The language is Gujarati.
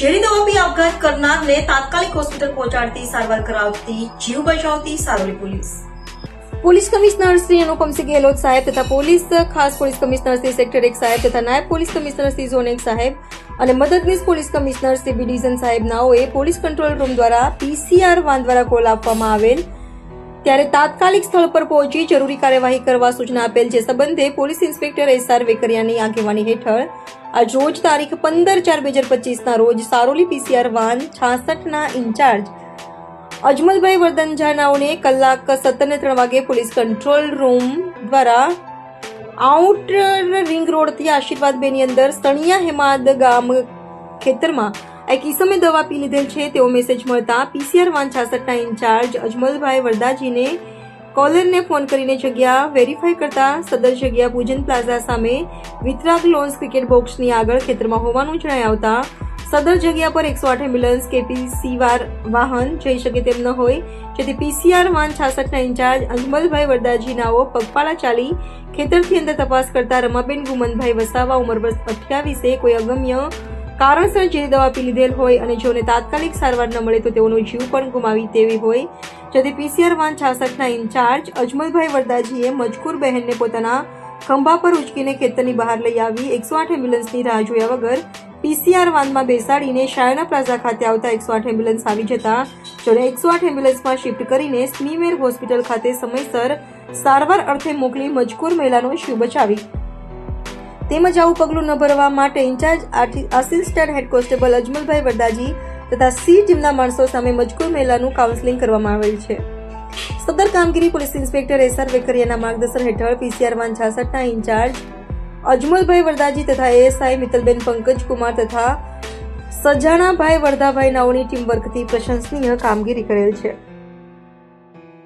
ઝેરી દવા પી આપઘાત કરનારને તાત્કાલિક હોસ્પિટલ પહોંચાડતી સારવાર કરાવતી જીવ બચાવતી સારોલી પોલીસ કમિશનર શ્રી અનુપમસિંહ ગેહલોત સાહેબ તથા પોલીસ ખાસ પોલીસ કમિશનર શ્રી સેક્ટર 1 સાહેબ તથા નાયબ પોલીસ કમિશનર શ્રી ઝોન 1 સાહેબ અને મદદનીશ police commissioner Shri B division સાહેબ નાઓએ પોલીસ કંટ્રોલ રૂમ દ્વારા પીસીઆર વાન દ્વારા કોલ આપવામાં આવેલ ત્યારે તાત્કાલિક સ્થળ પર પહોંચી જરૂરી કાર્યવાહી કરવા સૂચના આપેલ જે સંબંધે પોલીસ ઇન્સ્પેક્ટર એસઆર વેકરિયાની આગેવાની હેઠળ આજ રોજ તારીખ 15/4/2025 ના રોજ સારોલી પીસીઆર વાન 66 ના ઇન્ચાર્જ અજમલભાઈ વર્ધનજાનાઓને કલાક 17:03 વાગે પોલીસ કંટ્રોલ રૂમ દ્વારા આઉટર રિંગ રોડથી આશીર્વાદબેની અંદર સણિયા હેમાદ ગામ ખેતરમાં એક ઈસમે દવા પી લીધેલ છે તેવો મેસેજ મળતા પીસીઆર વાન 66 ના ઇન્ચાર્જ અજમલભાઈ વરદાજીને કોલરને ફોન કરીને જગ્યા વેરીફાઈ કરતા સદર જગ્યા પૂજન પ્લાઝા સામે વિતરાગ લોન્સ ક્રિકેટ બોક્સની આગળ ખેતરમાં હોવાનું જણાઈ આવતા સદર જગ્યા પર 108 એમ્બ્યુલન્સ કેપીસી વાહન જઈ શકે તેમ ન હોય જેથી પીસીઆર વાન 66 ના ઇન્ચાર્જ અજમલભાઈ વરદાજીનાઓ પગપાળા ચાલી ખેતરથી અંદર તપાસ કરતા રમાબેન ગુમનભાઈ વસાવા ઉંમર વર્ષ 28 કોઈ અગમ્ય કારણસર ઝેરી દવા પી લીધેલ હોય અને જેઓને તાત્કાલિક સારવાર ન મળે તો તેઓનો જીવ પણ ગુમાવી દેવી હોય જેથી પીસીઆર વાન 66 ના ઇન્ચાર્જ અજમલભાઈ વરદાજીએ મજકૂર બહેનને પોતાના ખંભા પર ઉચકીને ખેતરની બહાર લઈ આવી 108 એમ્બ્યુલન્સની રાહ જોયા વગર પીસીઆર વાનમાં બેસાડીને શાયના પ્લાઝા ખાતે આવતા 108 એમ્બ્યુલન્સ આવી જતા જેને 108 એમ્બ્યુલન્સમાં શિફ્ટ કરીને સ્મીમેર હોસ્પિટલ ખાતે સમયસર સારવાર અર્થે મોકલી મજકૂર મહિલાનો જીવ બચાવી તેમજ આવું પગલું ન ભરવા માટે incharge assistant head constable Ajmalbhai Vardaji તથા સી ટીમના માણસો સામે મજકૂર મહિલાનું કાઉન્સેલિંગ કરવામાં આવેલ છે. સદર કામગીરી પોલીસ ઇન્સ્પેક્ટર એસઆર વેકરિયાના માર્ગદર્શન હેઠળ પીસીઆર વાન 66 ના ઇન્ચાર્જ અજમલભાઈ વરદાજી તથા એએસઆઈ મિત્તલબેન પંકજકુમાર તથા સજાણાભાઈ વરદાભાઈ નાઓની ટીમ વર્કથી પ્રશંસનીય કામગીરી કરેલ છે.